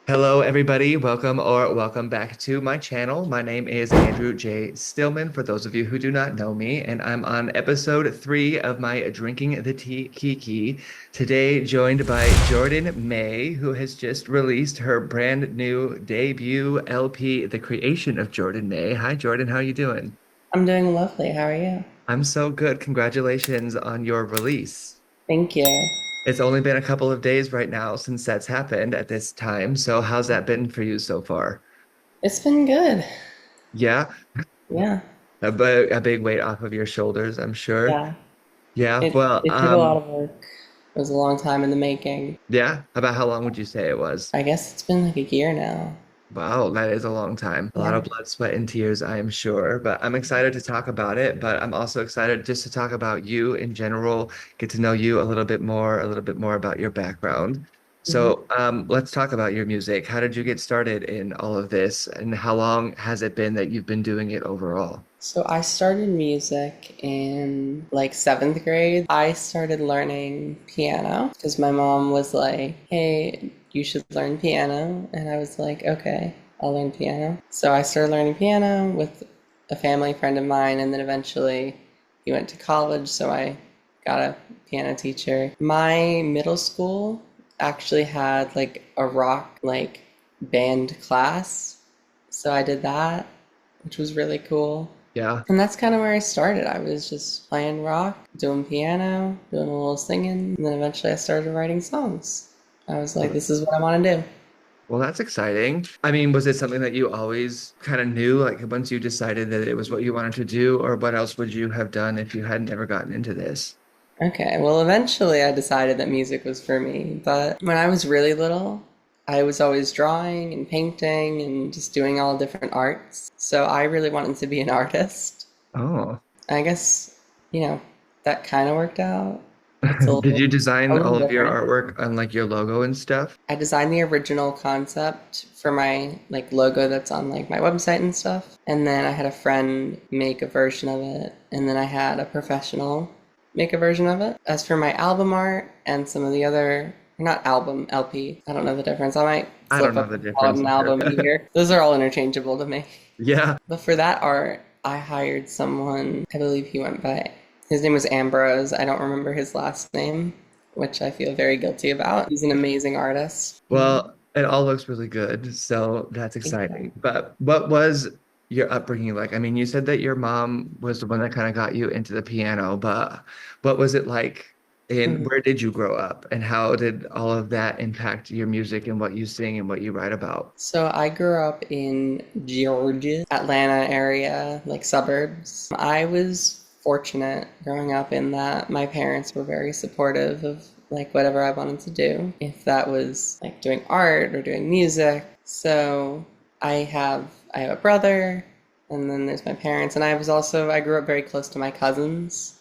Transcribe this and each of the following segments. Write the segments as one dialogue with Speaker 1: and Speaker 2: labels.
Speaker 1: Hello, everybody. Welcome back to my channel. My name is Andrew J. Stillman, for those of you who do not know me, and I'm on episode 3 of my Drinking the tea-kiki. Today, joined by Jordan Maye, who has just released her brand new debut LP, The Creation of Jordan Maye. Hi, Jordan. How are you doing?
Speaker 2: I'm doing lovely. How are you?
Speaker 1: I'm so good. Congratulations on your release.
Speaker 2: Thank you.
Speaker 1: It's only been a couple of days right now since that's happened at this time. So, how's that been for you so far?
Speaker 2: It's been good.
Speaker 1: Yeah.
Speaker 2: Yeah.
Speaker 1: A big weight off of your shoulders, I'm sure.
Speaker 2: Yeah.
Speaker 1: Yeah.
Speaker 2: It
Speaker 1: Well,
Speaker 2: it took a lot of work. It was a long time in the making.
Speaker 1: yeah. About how long would you say it was?
Speaker 2: I guess it's been like a year now.
Speaker 1: Wow, that is a long time. A lot
Speaker 2: Yeah.
Speaker 1: of blood, sweat, and tears, I am sure. But I'm excited to talk about it. But I'm also excited just to talk about you in general, get to know you a little bit more about your background.
Speaker 2: hmm
Speaker 1: So, let's talk about your music. How did you get started in all of this, and how long has it been that you've been doing it overall?
Speaker 2: So I started music in like seventh grade. I started learning piano because my mom was like, "Hey, you should learn piano." And I was like, "Okay, I'll learn piano." So I started learning piano with a family friend of mine, and then eventually he went to college, so I got a piano teacher. My middle school actually had like a rock like band class, so I did that, which was really cool.
Speaker 1: Yeah.
Speaker 2: And that's kind of where I started. I was just playing rock, doing piano, doing a little singing, and then eventually I started writing songs. I was like, this is what I want to do.
Speaker 1: Well, that's exciting. I mean, was it something that you always kind of knew, like once you decided that it was what you wanted to do, or what else would you have done if you had never gotten into this?
Speaker 2: Okay, well, eventually I decided that music was for me. But when I was really little, I was always drawing and painting and just doing all different arts. So I really wanted to be an artist.
Speaker 1: Oh,
Speaker 2: I guess, you know, that kind of worked out. It's
Speaker 1: did you
Speaker 2: a
Speaker 1: design
Speaker 2: little
Speaker 1: all of your
Speaker 2: different.
Speaker 1: artwork on like your logo and stuff?
Speaker 2: I designed the original concept for my like logo that's on like my website and stuff. And then I had a friend make a version of it. And then I had a professional make a version of it. As for my album art and some of the other, not album, LP, I don't know the difference. I might
Speaker 1: I don't
Speaker 2: flip
Speaker 1: know
Speaker 2: up
Speaker 1: the
Speaker 2: and call it
Speaker 1: difference
Speaker 2: an
Speaker 1: either.
Speaker 2: album either. Those are all interchangeable to me.
Speaker 1: Yeah.
Speaker 2: But for that art, I hired someone, I believe he went by, his name was Ambrose. I don't remember his last name, which I feel very guilty about. He's an amazing artist.
Speaker 1: Well, it all looks really good, so that's
Speaker 2: Thank you.
Speaker 1: exciting. But what was your upbringing like? I mean, you said that your mom was the one that kind of got you into the piano, but what was it like and
Speaker 2: Mhm.
Speaker 1: where did you grow up and how did all of that impact your music and what you sing and what you write about?
Speaker 2: So I grew up in Georgia, Atlanta area, like suburbs. I was fortunate growing up in that my parents were very supportive of like whatever I wanted to do, if that was like doing art or doing music. So I have a brother, and then there's my parents, and I grew up very close to my cousins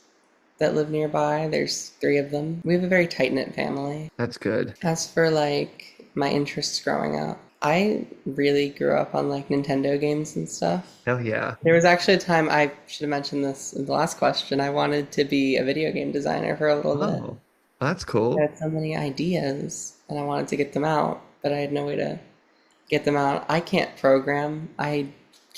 Speaker 2: that live nearby. There's three of them. We have a very tight-knit family.
Speaker 1: That's good.
Speaker 2: As for like my interests growing up, I really grew up on like Nintendo games and stuff.
Speaker 1: Hell yeah.
Speaker 2: There was actually a time, I should have mentioned this in the last question, I wanted to be a video game designer for a little bit.
Speaker 1: Oh, that's
Speaker 2: I
Speaker 1: cool.
Speaker 2: had so many ideas and I wanted to get them out, but I had no way to get them out. I can't program. I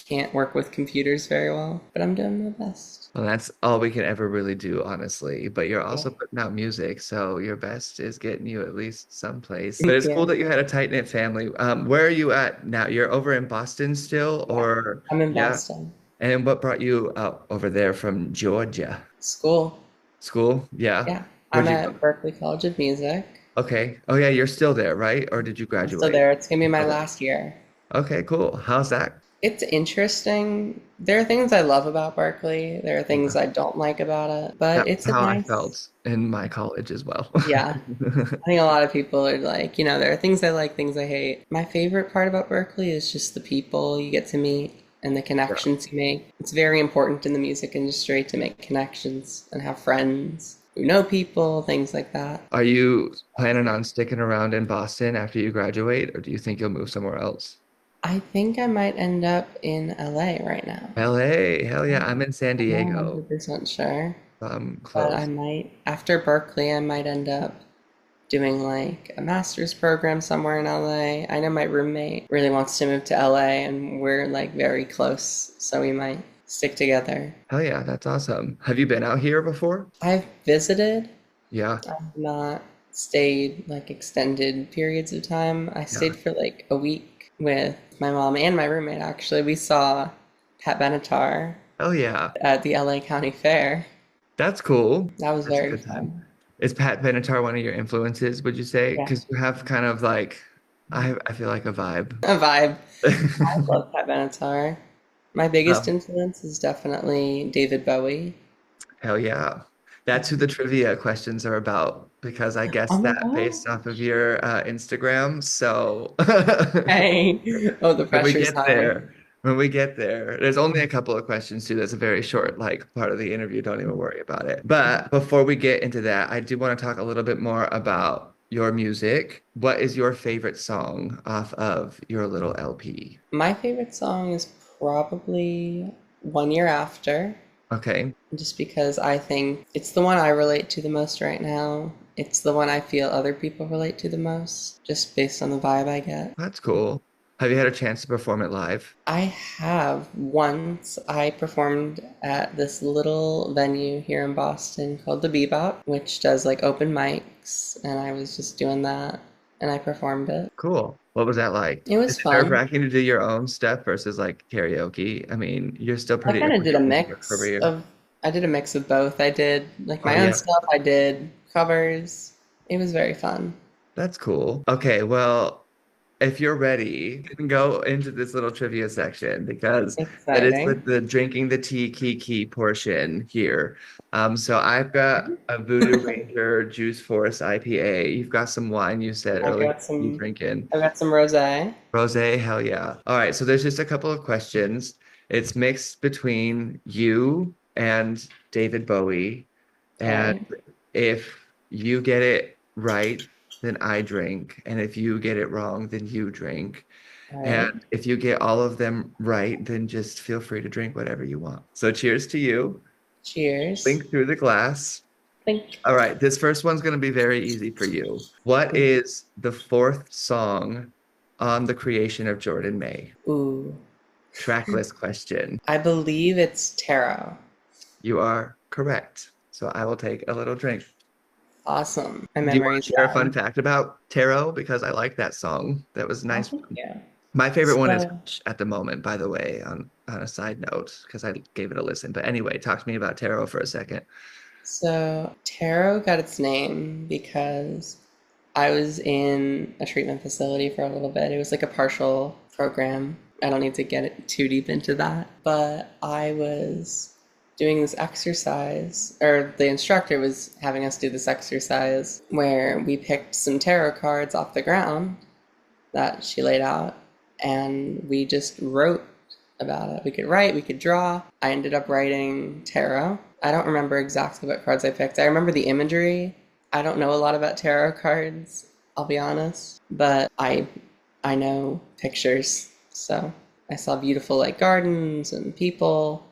Speaker 2: can't work with computers very well, but I'm doing my best.
Speaker 1: Well, that's all we can ever really do, honestly. But you're
Speaker 2: Yeah.
Speaker 1: also putting out music, so your best is getting you at least someplace. But
Speaker 2: Thank
Speaker 1: it's cool
Speaker 2: you.
Speaker 1: that you had a tight-knit family. Where are you at now? You're over in Boston still,
Speaker 2: Yeah.
Speaker 1: or
Speaker 2: I'm in
Speaker 1: yeah?
Speaker 2: Boston.
Speaker 1: And what brought you up over there from Georgia?
Speaker 2: School.
Speaker 1: School? Yeah.
Speaker 2: Yeah. I'm
Speaker 1: Where'd you go?
Speaker 2: at Berklee College of Music.
Speaker 1: Okay. Oh yeah, you're still there, right? Or did you
Speaker 2: I'm still
Speaker 1: graduate?
Speaker 2: there. It's gonna be
Speaker 1: You're
Speaker 2: my
Speaker 1: still there.
Speaker 2: last year.
Speaker 1: Okay, cool. How's that?
Speaker 2: It's interesting. There are things I love about Berkeley. There are things
Speaker 1: Yeah.
Speaker 2: I don't like about it, but
Speaker 1: That was
Speaker 2: it's a
Speaker 1: how I
Speaker 2: nice,
Speaker 1: felt in my college as well.
Speaker 2: yeah. I think a lot of people are like, there are things I like, things I hate. My favorite part about Berkeley is just the people you get to meet and the
Speaker 1: Yeah.
Speaker 2: connections you make. It's very important in the music industry to make connections and have friends who know people, things like that.
Speaker 1: Are you planning on sticking around in Boston after you graduate, or do you think you'll move somewhere else?
Speaker 2: I think I might end up in LA right now.
Speaker 1: LA, hell yeah, I'm in San
Speaker 2: I'm not
Speaker 1: Diego.
Speaker 2: 100% sure,
Speaker 1: I'm
Speaker 2: but I
Speaker 1: close.
Speaker 2: might, after Berkeley, I might end up doing like a master's program somewhere in LA. I know my roommate really wants to move to LA and we're like very close, so we might stick together.
Speaker 1: Hell yeah, that's awesome. Have you been out here before?
Speaker 2: I've visited,
Speaker 1: Yeah.
Speaker 2: I've not stayed like extended periods of time. I
Speaker 1: Yeah.
Speaker 2: stayed for like a week with my mom and my roommate actually. We saw Pat Benatar
Speaker 1: Oh yeah.
Speaker 2: at the LA County Fair.
Speaker 1: That's cool.
Speaker 2: That was
Speaker 1: That's a
Speaker 2: very
Speaker 1: good time.
Speaker 2: fun.
Speaker 1: Is Pat Benatar one of your influences, would you say?
Speaker 2: Yeah.
Speaker 1: Because you have kind of like I feel like a vibe.
Speaker 2: A vibe. I love Pat Benatar. My biggest
Speaker 1: Um,
Speaker 2: influence is definitely David Bowie.
Speaker 1: hell yeah. That's who the trivia questions are about because I
Speaker 2: Oh
Speaker 1: guessed
Speaker 2: my
Speaker 1: that based
Speaker 2: God.
Speaker 1: off of your Instagram. So
Speaker 2: Hey. Oh, the
Speaker 1: when we
Speaker 2: pressure's
Speaker 1: get
Speaker 2: high.
Speaker 1: there, when we get there, there's only a couple of questions too. That's a very short, like part of the interview. Don't even worry about it. But before we get into that, I do want to talk a little bit more about your music. What is your favorite song off of your little LP?
Speaker 2: My favorite song is probably One Year After,
Speaker 1: Okay,
Speaker 2: just because I think it's the one I relate to the most right now. It's the one I feel other people relate to the most, just based on the vibe I get.
Speaker 1: that's cool. Have you had a chance to perform it live?
Speaker 2: I have once. I performed at this little venue here in Boston called the Bebop, which does like open mics, and I was just doing that and I performed it.
Speaker 1: Cool. What was that like?
Speaker 2: It
Speaker 1: Is
Speaker 2: was
Speaker 1: it
Speaker 2: fun.
Speaker 1: nerve-wracking to do your own stuff versus like karaoke? I mean, you're still
Speaker 2: I
Speaker 1: pretty
Speaker 2: kind of
Speaker 1: early
Speaker 2: did a
Speaker 1: on in your
Speaker 2: mix
Speaker 1: career.
Speaker 2: of I did a mix of both. I did like
Speaker 1: Oh
Speaker 2: my own
Speaker 1: yeah,
Speaker 2: stuff, I did covers. It was very fun.
Speaker 1: that's cool. Okay, well, if you're ready, we can go into this little trivia section because that is
Speaker 2: Exciting.
Speaker 1: the drinking the tea kiki portion here. So I've got a Voodoo Ranger Juice Force IPA. You've got some wine you said
Speaker 2: I've
Speaker 1: earlier
Speaker 2: got
Speaker 1: you
Speaker 2: some
Speaker 1: drinking.
Speaker 2: I've got some rosé.
Speaker 1: Rosé, hell yeah. All right, so there's just a couple of questions. It's mixed between you and David Bowie. And
Speaker 2: Okay.
Speaker 1: if you get it right, then I drink. And if you get it wrong, then you drink.
Speaker 2: All right.
Speaker 1: And if you get all of them right, then just feel free to drink whatever you want. So cheers to you.
Speaker 2: Cheers.
Speaker 1: Think through the glass.
Speaker 2: Think.
Speaker 1: All right, this first one's going to be very easy for you. What is the fourth song on the Creation of Jordan Maye?
Speaker 2: Ooh.
Speaker 1: Tracklist question.
Speaker 2: I believe it's taro.
Speaker 1: You are correct. So I will take a little drink.
Speaker 2: Awesome. My
Speaker 1: Do you want
Speaker 2: memory's
Speaker 1: to share a fun
Speaker 2: bad.
Speaker 1: fact about Taro? Because I like that song. That was a
Speaker 2: Oh,
Speaker 1: nice
Speaker 2: thank
Speaker 1: one.
Speaker 2: you.
Speaker 1: My favorite one is
Speaker 2: So,
Speaker 1: Hush at the moment, by the way, on a side note, because I gave it a listen. But anyway, talk to me about Taro for a second.
Speaker 2: so taro got its name because I was in a treatment facility for a little bit. It was like a partial program. I don't need to get it too deep into that, but I was doing this exercise, or the instructor was having us do this exercise where we picked some tarot cards off the ground that she laid out, and we just wrote about it. We could write, we could draw. I ended up writing tarot. I don't remember exactly what cards I picked. I remember the imagery. I don't know a lot about tarot cards, I'll be honest, but I know pictures. So I saw beautiful like gardens and people,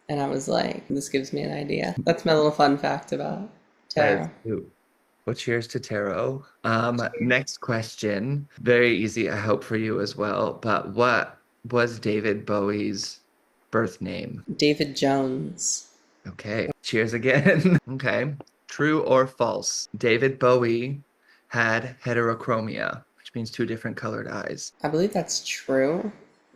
Speaker 2: and I was like, this gives me an idea. That's my little fun fact about
Speaker 1: That is
Speaker 2: tarot.
Speaker 1: cute. Well, cheers to Taro. Next question. Very easy, I hope for you as well. But what was David Bowie's birth name?
Speaker 2: David Jones.
Speaker 1: Okay. Cheers again. Okay. True or false? David Bowie had heterochromia, which means two different colored eyes.
Speaker 2: I believe that's true,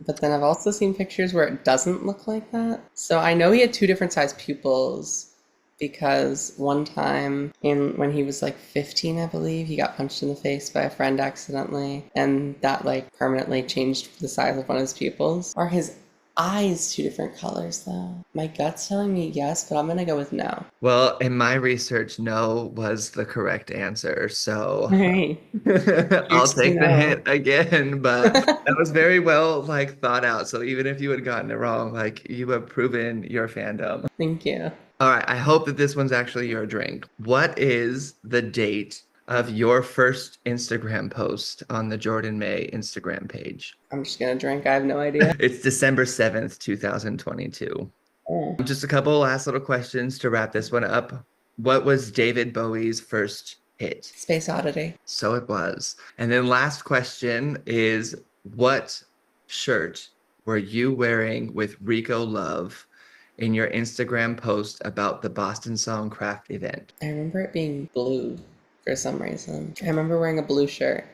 Speaker 2: but then I've also seen pictures where it doesn't look like that. So I know he had two different size pupils because one time in when he was like 15, I believe, he got punched in the face by a friend accidentally, and that like permanently changed the size of one of his pupils. Are his eyes two different colors though? My gut's telling me yes, but I'm gonna go with no.
Speaker 1: Well, in my research, no was the correct answer. So
Speaker 2: Hey,
Speaker 1: I'll
Speaker 2: cheers to
Speaker 1: take the hint
Speaker 2: no.
Speaker 1: again, but that was very well like thought out. So even if you had gotten it wrong, like you have proven your fandom.
Speaker 2: Thank you.
Speaker 1: All right, I hope that this one's actually your drink. What is the date of your first Instagram post on the Jordan May Instagram page?
Speaker 2: I'm just gonna drink. I have no idea.
Speaker 1: It's December 7th, 2022.
Speaker 2: Oh.
Speaker 1: Just a couple last little questions to wrap this one up. What was David Bowie's first hit.
Speaker 2: Space Oddity.
Speaker 1: So it was. And then last question is, what shirt were you wearing with Rico Love in your Instagram post about the Boston Songcraft event?
Speaker 2: I remember it being blue for some reason. I remember wearing a blue shirt.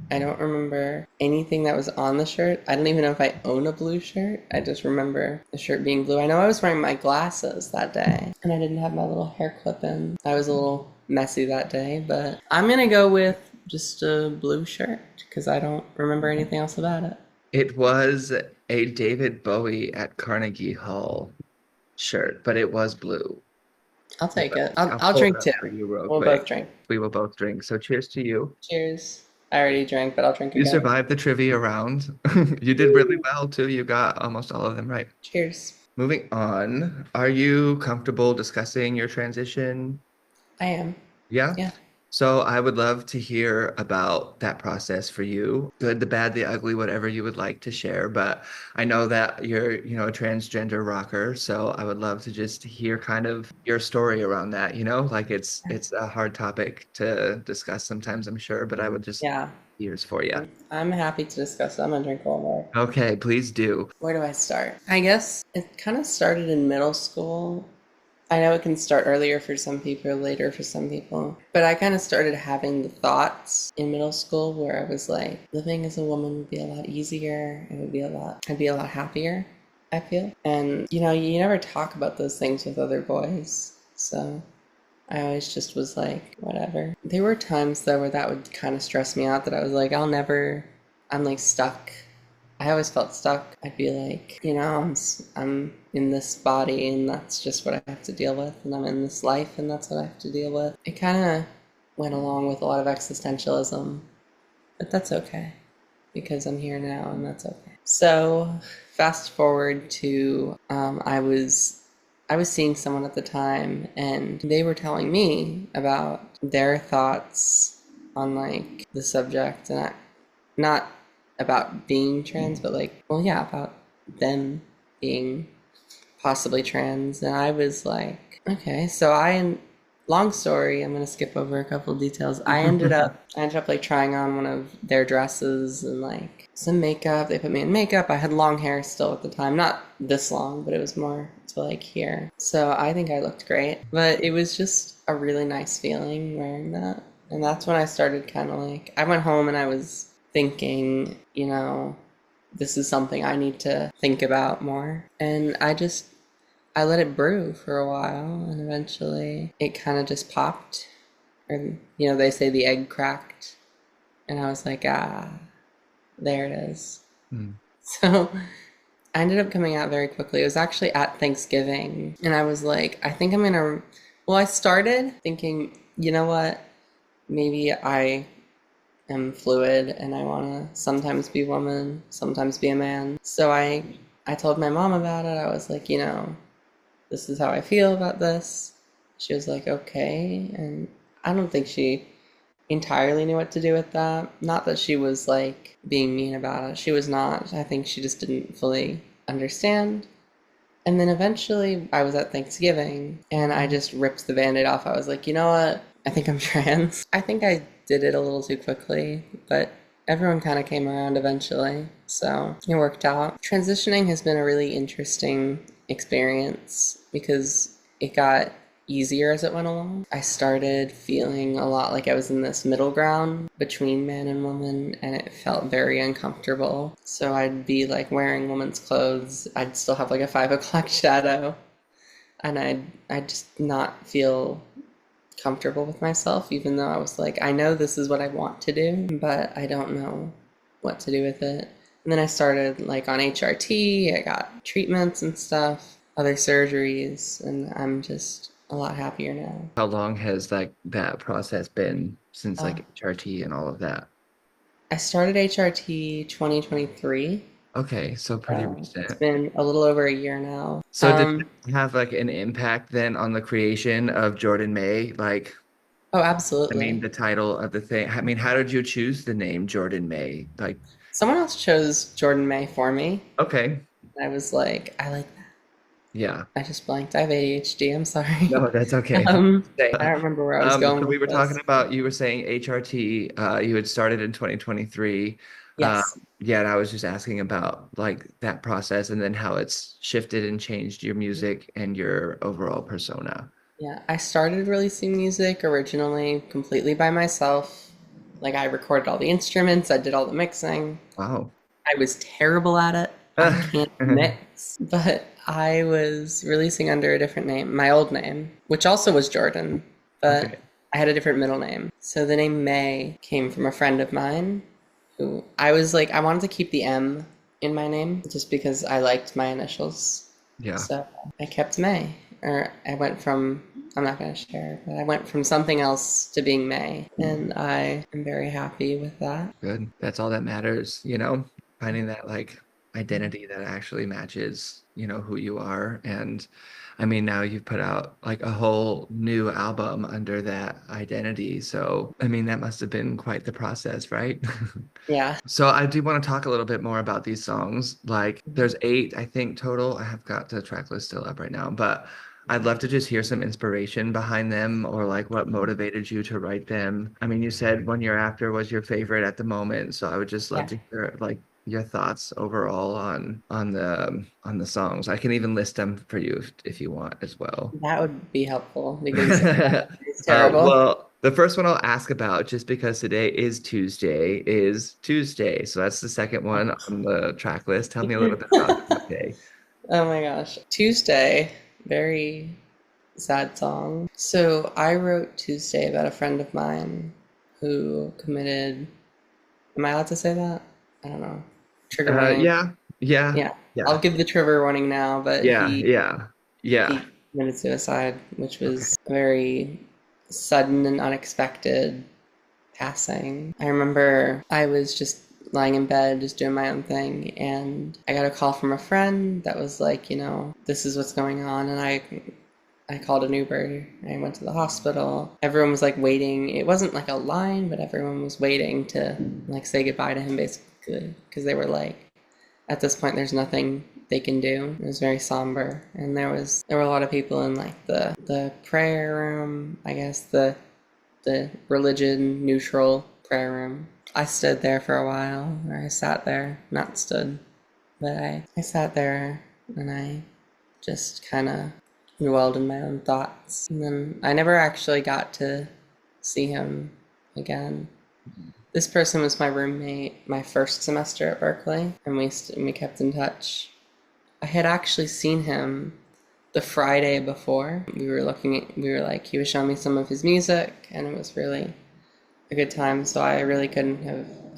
Speaker 2: I don't remember anything that was on the shirt. I don't even know if I own a blue shirt. I just remember the shirt being blue. I know I was wearing my glasses that day, and I didn't have my little hair clip in. I was a little messy that day, but I'm gonna go with just a blue shirt because I don't remember anything else about it.
Speaker 1: It was a David Bowie at Carnegie Hall shirt, but it was blue.
Speaker 2: I'll take it.
Speaker 1: I'll
Speaker 2: I'll
Speaker 1: pull it
Speaker 2: drink
Speaker 1: up
Speaker 2: too.
Speaker 1: for you real
Speaker 2: We'll
Speaker 1: quick.
Speaker 2: both drink.
Speaker 1: We will both drink. So cheers to you.
Speaker 2: Cheers. I already drank, but I'll drink
Speaker 1: You
Speaker 2: again.
Speaker 1: survived the trivia round. You did really well too. You got almost all of them right.
Speaker 2: Cheers.
Speaker 1: Moving on, are you comfortable discussing your transition?
Speaker 2: I am.
Speaker 1: Yeah.
Speaker 2: Yeah.
Speaker 1: So I would love to hear about that process for you. Good, the bad, the ugly, whatever you would like to share. But I know that you're a transgender rocker, so I would love to just hear kind of your story around that, Like it's a hard topic to discuss sometimes, I'm sure, but I would just
Speaker 2: Yeah.
Speaker 1: ears for you.
Speaker 2: I'm happy to discuss. I'm gonna drink a little more.
Speaker 1: Okay, please do.
Speaker 2: Where do I start? I guess it kind of started in middle school. I know it can start earlier for some people, later for some people. But I kind of started having the thoughts in middle school where I was like, living as a woman would be a lot easier. I'd be a lot happier, I feel. And, you never talk about those things with other boys. So I always just was like, whatever. There were times though where that would kind of stress me out that I was like, I'm like stuck. I always felt stuck. I'd be like, I'm in this body and that's just what I have to deal with. And I'm in this life and that's what I have to deal with. It kind of went along with a lot of existentialism, but that's okay because I'm here now and that's okay. So fast forward to, I was seeing someone at the time and they were telling me about their thoughts on like the subject and not about being trans, but about them being possibly trans. And I was like, okay, long story, I'm gonna skip over a couple of details. I ended up like trying on one of their dresses and like some makeup. They put me in makeup. I had long hair still at the time, not this long, but it was more to like here. So I think I looked great, but it was just a really nice feeling wearing that. And that's when I started kind of like, I went home and I was thinking, this is something I need to think about more. And I let it brew for a while and eventually it kind of just popped. Or, they say the egg cracked. And I was like, there it is.
Speaker 1: Mm.
Speaker 2: So I ended up coming out very quickly. It was actually at Thanksgiving. And I was like, I started thinking, you know what? Maybe I am fluid and I want to sometimes be a woman, sometimes be a man. So I told my mom about it. I was like, this is how I feel about this. She was like, okay. And I don't think she entirely knew what to do with that. Not that she was like being mean about it. She was not. I think she just didn't fully understand. And then eventually I was at Thanksgiving and I just ripped the band-aid off. I was like, you know what? I think I'm trans. I think I did it a little too quickly, but everyone kind of came around eventually. So it worked out. Transitioning has been a really interesting experience because it got easier as it went along. I started feeling a lot like I was in this middle ground between man and woman, and it felt very uncomfortable. So I'd be like wearing woman's clothes. I'd still have like a 5 o'clock shadow, and I'd just not feel comfortable with myself, even though I was like, I know this is what I want to do, but I don't know what to do with it. And then I started like on HRT, I got treatments and stuff, other surgeries, and I'm just a lot happier now.
Speaker 1: How long has that process been since like HRT and all of that?
Speaker 2: I started HRT 2023.
Speaker 1: Okay, so pretty
Speaker 2: It's
Speaker 1: recent.
Speaker 2: been a little over a year now.
Speaker 1: So did it have like an impact then on the creation of Jordan May? Like,
Speaker 2: Oh,
Speaker 1: I mean,
Speaker 2: absolutely.
Speaker 1: the title of the thing. I mean, how did you choose the name Jordan May? Like,
Speaker 2: Someone else chose Jordan May for me.
Speaker 1: okay.
Speaker 2: I was like, I like that.
Speaker 1: Yeah.
Speaker 2: I just blanked. I have ADHD. I'm sorry.
Speaker 1: No, that's okay.
Speaker 2: Um,
Speaker 1: Same.
Speaker 2: I don't remember where I was going
Speaker 1: So we
Speaker 2: with
Speaker 1: were talking
Speaker 2: this.
Speaker 1: about, you were saying HRT, you had started in 2023.
Speaker 2: Yes.
Speaker 1: Yeah, and I was just asking about like that process and then how it's shifted and changed your music and your overall persona.
Speaker 2: Yeah, I started releasing music originally completely by myself. Like I recorded all the instruments, I did all the mixing.
Speaker 1: Wow.
Speaker 2: I was terrible at it. I can't mix, but I was releasing under a different name, my old name, which also was Jordan, but
Speaker 1: Okay.
Speaker 2: I had a different middle name. So the name May came from a friend of mine who I was like, I wanted to keep the M in my name just because I liked my initials.
Speaker 1: Yeah.
Speaker 2: So I kept May, or I went from, I'm not going to share, but I went from something else to being May, and I am very happy with that.
Speaker 1: Good. That's all that matters, finding that like identity that actually matches, who you are. And I mean, now you've put out like a whole new album under that identity. So, I mean, that must have been quite the process, right?
Speaker 2: Yeah.
Speaker 1: So I do want to talk a little bit more about these songs. Like there's eight, I think, total. I have got the track list still up right now, but I'd love to just hear some inspiration behind them or like what motivated you to write them. I mean, you said One Year After was your favorite at the moment, so I would just love
Speaker 2: Yeah.
Speaker 1: to hear like your thoughts overall on the songs. I can even list them for you if you want as well.
Speaker 2: That would be helpful because it's terrible.
Speaker 1: Well, the first one I'll ask about, just because today is Tuesday, is Tuesday. So that's the second one on the track list. Tell me a little bit about Tuesday.
Speaker 2: Oh my gosh. Tuesday, very sad song. So I wrote Tuesday about a friend of mine who committed, am I allowed to say that? I don't know. Trigger warning.
Speaker 1: Yeah, yeah,
Speaker 2: Yeah. I'll
Speaker 1: yeah,
Speaker 2: give the trigger warning now, but
Speaker 1: yeah,
Speaker 2: he
Speaker 1: yeah, yeah.
Speaker 2: he committed suicide, which
Speaker 1: Okay.
Speaker 2: was a very sudden and unexpected passing. I remember I was just lying in bed, just doing my own thing, and I got a call from a friend that was like, this is what's going on, and I called an Uber. I went to the hospital. Everyone was like waiting. It wasn't like a line, but everyone was waiting to like say goodbye to him basically because they were like, at this point, there's nothing they can do. It was very somber, and there were a lot of people in like the prayer room. I guess the religion neutral prayer room. I stood there for a while, or I sat there, not stood, but I sat there and I just kind of dwelled in my own thoughts. And then I never actually got to see him again. This person was my roommate my first semester at Berkeley, and we kept in touch. I had actually seen him the Friday before. We were like, he was showing me some of his music, and it was really a good time. So I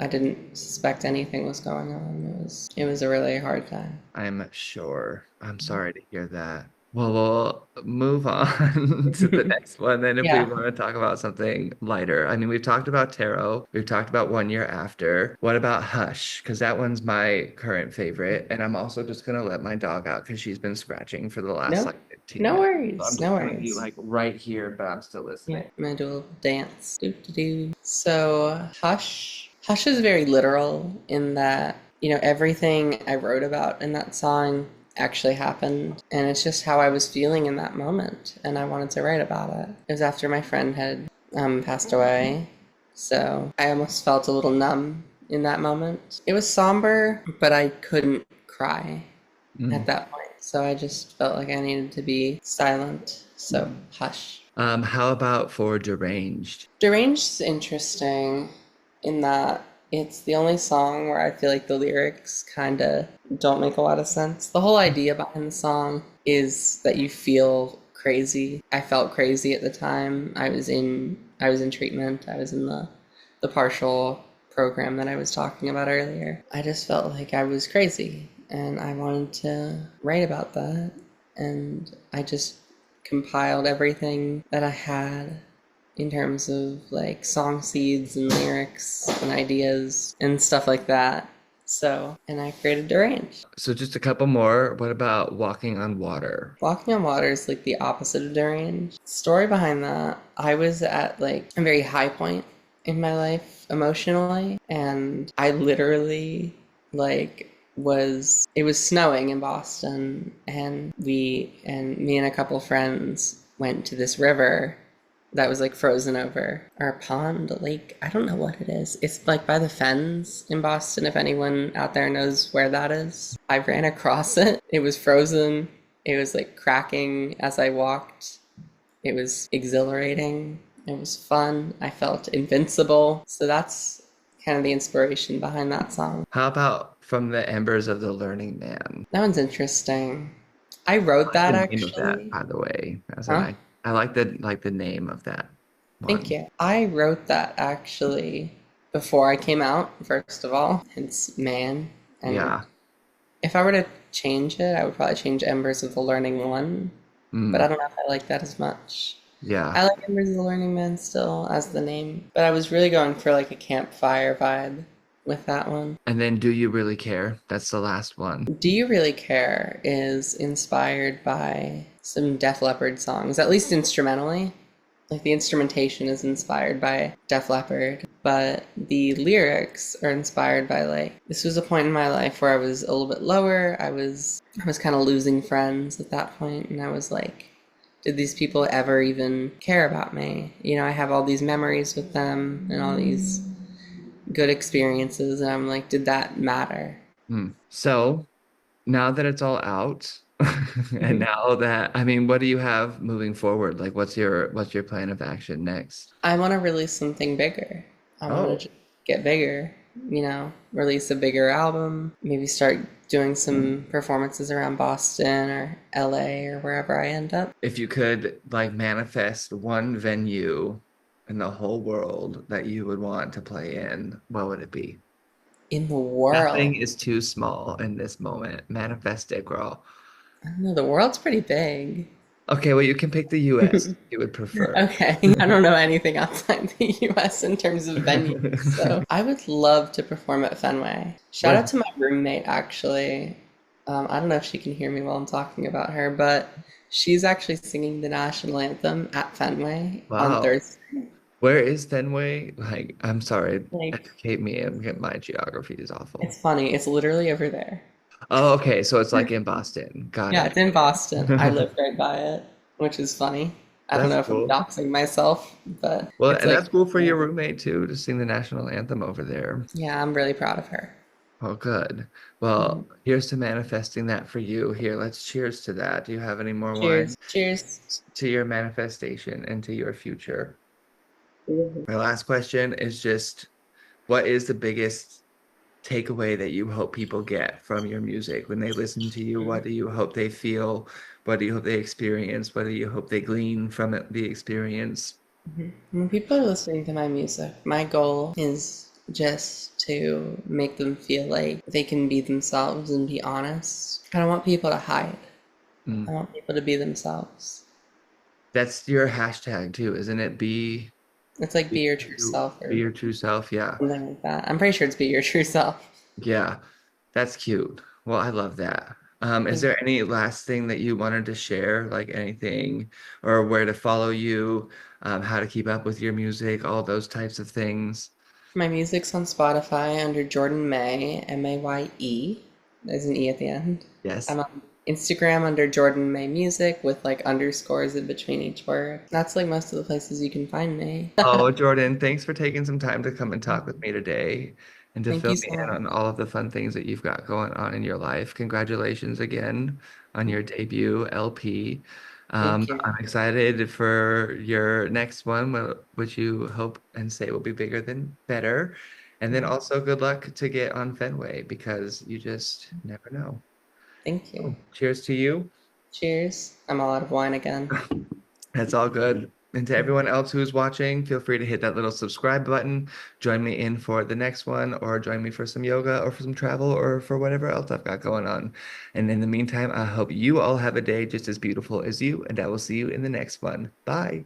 Speaker 2: didn't suspect anything was going on. It was a really hard time.
Speaker 1: I'm sure. I'm sorry to hear that. Well, we'll move on to the next one then if we
Speaker 2: Yeah.
Speaker 1: want to talk about something lighter. I mean, we've talked about Tarot, we've talked about One Year After. What about Hush? Because that one's my current favorite. And I'm also just gonna let my dog out because she's been scratching for the last
Speaker 2: No,
Speaker 1: like 15
Speaker 2: no
Speaker 1: minutes. So I'm
Speaker 2: worries.
Speaker 1: just
Speaker 2: No
Speaker 1: gonna be
Speaker 2: worries.
Speaker 1: like right here, but I'm still
Speaker 2: Yeah,
Speaker 1: listening.
Speaker 2: I'm gonna do a little dance. Do do do. So Hush. Hush is very literal in that, everything I wrote about in that song actually happened. And it's just how I was feeling in that moment. And I wanted to write about it. It was after my friend had passed away. So I almost felt a little numb in that moment. It was somber, but I couldn't cry at
Speaker 1: Mm.
Speaker 2: that point. So I just felt like I needed to be silent. So Hush.
Speaker 1: How about for Deranged?
Speaker 2: Deranged is interesting in that it's the only song where I feel like the lyrics kind of don't make a lot of sense. The whole idea behind the song is that you feel crazy. I felt crazy at the time. I was in treatment. I was in the partial program that I was talking about earlier. I just felt like I was crazy and I wanted to write about that, and I just compiled everything that I had in terms of like song seeds and lyrics and ideas and stuff like that. So, and I created Deranged.
Speaker 1: So just a couple more. What about Walking on Water?
Speaker 2: Walking on Water is like the opposite of Deranged. Story behind that, I was at like a very high point in my life emotionally, and I literally like it was snowing in Boston, and me and a couple friends went to this river that was like frozen over, or a pond, a lake. I don't know what it is. It's like by the Fens in Boston, if anyone out there knows where that is. I ran across it. It was frozen. It was like cracking as I walked. It was exhilarating. It was fun. I felt invincible. So that's kind of the inspiration behind that song.
Speaker 1: How about From the Embers of the Learning Man?
Speaker 2: That one's interesting. I
Speaker 1: I
Speaker 2: wrote
Speaker 1: like
Speaker 2: that
Speaker 1: the name of that,
Speaker 2: actually.
Speaker 1: by the way. That's a
Speaker 2: Huh?
Speaker 1: nice. I like the name of that
Speaker 2: Thank
Speaker 1: one.
Speaker 2: you. I wrote that actually before I came out, first of all. It's man. And
Speaker 1: Yeah.
Speaker 2: if I were to change it, I would probably change Embers of the Learning One. But I
Speaker 1: Mm,
Speaker 2: don't know if I like that as much.
Speaker 1: yeah.
Speaker 2: I like Embers of the Learning Man still as the name. But I was really going for like a campfire vibe with that one.
Speaker 1: And then Do You Really Care? That's the last one.
Speaker 2: Do You Really Care is inspired by some Def Leppard songs, at least instrumentally. Like the instrumentation is inspired by Def Leppard, but the lyrics are inspired by like this was a point in my life where I was a little bit lower. I was kind of losing friends at that point, and I was like, did these people ever even care about me? You know, I have all these memories with them and all these good experiences, and I'm like, did that matter?
Speaker 1: So now that it's all out, and
Speaker 2: Mhm.
Speaker 1: now that I mean, what do you have moving forward? Like, what's your plan of action next?
Speaker 2: I want to release something bigger. I want to
Speaker 1: Oh,
Speaker 2: just get bigger, release a bigger album, maybe start doing some performances around Boston or LA or wherever I end up.
Speaker 1: if you could like manifest one venue in the whole world that you would want to play in, what would it be?
Speaker 2: In the
Speaker 1: Nothing
Speaker 2: world.
Speaker 1: is too small in this moment. Manifest it, girl.
Speaker 2: I don't know, the world's pretty big.
Speaker 1: Okay, well, you can pick the US you would prefer.
Speaker 2: Okay, I don't know anything outside the US in terms of venues, so I would love to perform at Fenway. Shout out
Speaker 1: Where?
Speaker 2: to my roommate, actually. I don't know if she can hear me while I'm talking about her, but she's actually singing the national anthem at Fenway on
Speaker 1: Wow.
Speaker 2: Thursday.
Speaker 1: Where is Fenway? Like, I'm sorry,
Speaker 2: Like,
Speaker 1: educate me. My geography is awful.
Speaker 2: it's funny. It's literally over there.
Speaker 1: Oh, okay. So it's like in Boston. Got
Speaker 2: Yeah,
Speaker 1: it.
Speaker 2: it's in Boston. I live right by it, which is funny. I don't
Speaker 1: That's
Speaker 2: know if I'm
Speaker 1: cool.
Speaker 2: doxing myself, but
Speaker 1: Well,
Speaker 2: it's
Speaker 1: and
Speaker 2: like,
Speaker 1: that's cool for your roommate too to sing the national anthem over there.
Speaker 2: yeah, I'm really proud of her.
Speaker 1: Oh, good.
Speaker 2: Mhm.
Speaker 1: Well, here's to manifesting that for you. Here, let's cheers to that. Do you have any more wine?
Speaker 2: Cheers. Cheers.
Speaker 1: To your manifestation and to your future. My last question is just, what is the biggest takeaway that you hope people get from your music when they listen to you? What do you hope they feel? What do you hope they experience? What do you hope they glean from it, the experience?
Speaker 2: When people are listening to my music, my goal is just to make them feel like they can be themselves and be honest. I don't want people to hide. I
Speaker 1: Mm.
Speaker 2: want people to be themselves.
Speaker 1: That's your hashtag too, isn't it?
Speaker 2: It's like be your true self
Speaker 1: Be
Speaker 2: or
Speaker 1: your true self. Yeah.
Speaker 2: something like that. I'm pretty sure it's be your true self.
Speaker 1: Yeah. That's cute. Well, I love that. Is
Speaker 2: Thank
Speaker 1: there any last thing that you wanted to share, like anything, or where to follow you, how to keep up with your music, all those types of things?
Speaker 2: My music's on Spotify under Jordan May, Maye. There's an E at the end.
Speaker 1: Yes.
Speaker 2: I'm on Instagram under Jordan May Music with like underscores in between each word. That's like most of the places you can find me.
Speaker 1: Oh, Jordan, thanks for taking some time to come and talk with me today and to
Speaker 2: Thank
Speaker 1: fill
Speaker 2: you
Speaker 1: me
Speaker 2: so
Speaker 1: in
Speaker 2: much.
Speaker 1: on all of the fun things that you've got going on in your life. Congratulations again on your debut LP.
Speaker 2: Thank you.
Speaker 1: I'm excited for your next one, which you hope and say will be bigger than better. And then also good luck to get on Fenway because you just never know.
Speaker 2: Thank you.
Speaker 1: Oh, cheers to you.
Speaker 2: Cheers. I'm all out of wine again.
Speaker 1: That's all good. And to everyone else who's watching, feel free to hit that little subscribe button. Join me in for the next one, or join me for some yoga, or for some travel, or for whatever else I've got going on. And in the meantime, I hope you all have a day just as beautiful as you, and I will see you in the next one. Bye.